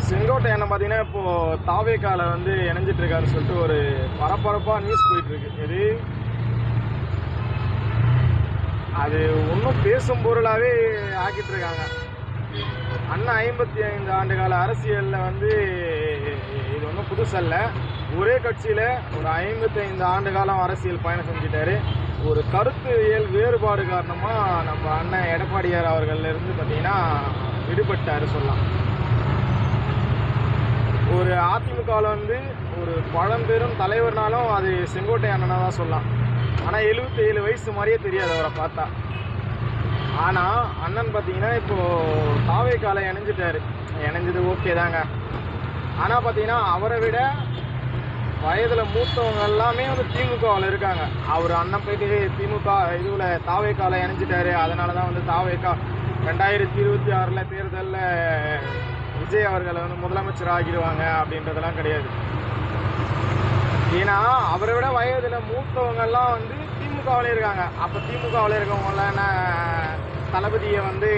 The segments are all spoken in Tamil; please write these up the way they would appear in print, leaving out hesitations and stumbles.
செங்கோட்டையனை பார்த்தீங்கன்னா இப்போது தாவேக்கால வந்து இணைஞ்சிட்டு இருக்காருன்னு சொல்லிட்டு ஒரு பரபரப்பாக நியூஸ் போயிட்டு இருக்கு. இது அது ஒன்றும் பேசும் பொருளாகவே ஆக்கிட்டு இருக்காங்க. அண்ணா 55 ஆண்டு கால அரசியலில் வந்து இது ஒன்றும் புதுசல்ல. ஒரே கட்சியில் ஒரு 55 ஆண்டு காலம் அரசியல் பயணம் செஞ்சுட்டாரு. ஒரு கருத்தியல் வேறுபாடு காரணமாக நம்ம அண்ணன் எடப்பாடியார் அவர்கள்லேருந்து பார்த்தீங்கன்னா விடுபட்டார் சொல்லலாம். ஒரு அதிமுகவில் வந்து ஒரு பழம்பெரும் தலைவர்னாலும் அது செங்கோட்டை அண்ணனாக தான் சொல்லலாம். ஆனால் 77 வயசு மாதிரியே தெரியாது அவரை பார்த்தா. ஆனால் அண்ணன் பார்த்தீங்கன்னா இப்போது தாவேக்கால இணைஞ்சிட்டாரு. இணைஞ்சது ஓகே தாங்க. ஆனால் பார்த்தீங்கன்னா அவரை விட வயதில் மூத்தவங்க எல்லாமே வந்து திமுகவில் இருக்காங்க. அவர் அண்ணன் போயிட்டு திமுக இதுவில் தாவேக்கால இணைஞ்சிட்டாரு. அதனால தான் வந்து தாவேக்கா 2026 தேர்தலில் விஜய் அவர்களை வந்து முதலமைச்சர் ஆகிடுவாங்க அப்படின்றதெல்லாம் கிடையாது. ஏன்னா அவரை விட வயதில் மூத்தவங்கெல்லாம் வந்து திமுகவில் இருக்காங்க. அப்போ திமுகவில் இருக்கவங்களாம் என்ன தளபதியை வந்து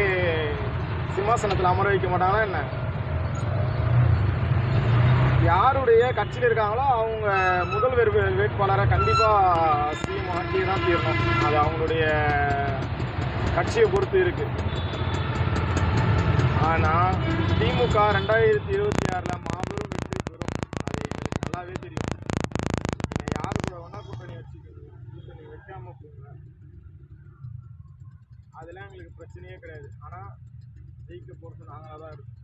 சிம்மாசனத்தில் அமர வைக்க மாட்டாங்களா என்ன? யாருடைய கட்சியில் இருக்காங்களோ அவங்க முதல்வர் வேட்பாளரை கண்டிப்பாக சிஎம் ஆக்கியே தான் தீரணும். அது அவங்களுடைய கட்சியை பொறுத்து இருக்குது. ஆனால் திமுக 2026 மாபெரும் வெற்றி பெறும். அது எனக்கு நல்லாவே தெரியும். யாரு கூட வேணா கூட்டணி வச்சுக்கணும், கூட்டணி வைக்காம போங்க, அதெல்லாம் எங்களுக்கு பிரச்சனையே கிடையாது. ஆனால் ஜெயிக்க போகிறது நாங்களாக தான் இருக்கும்.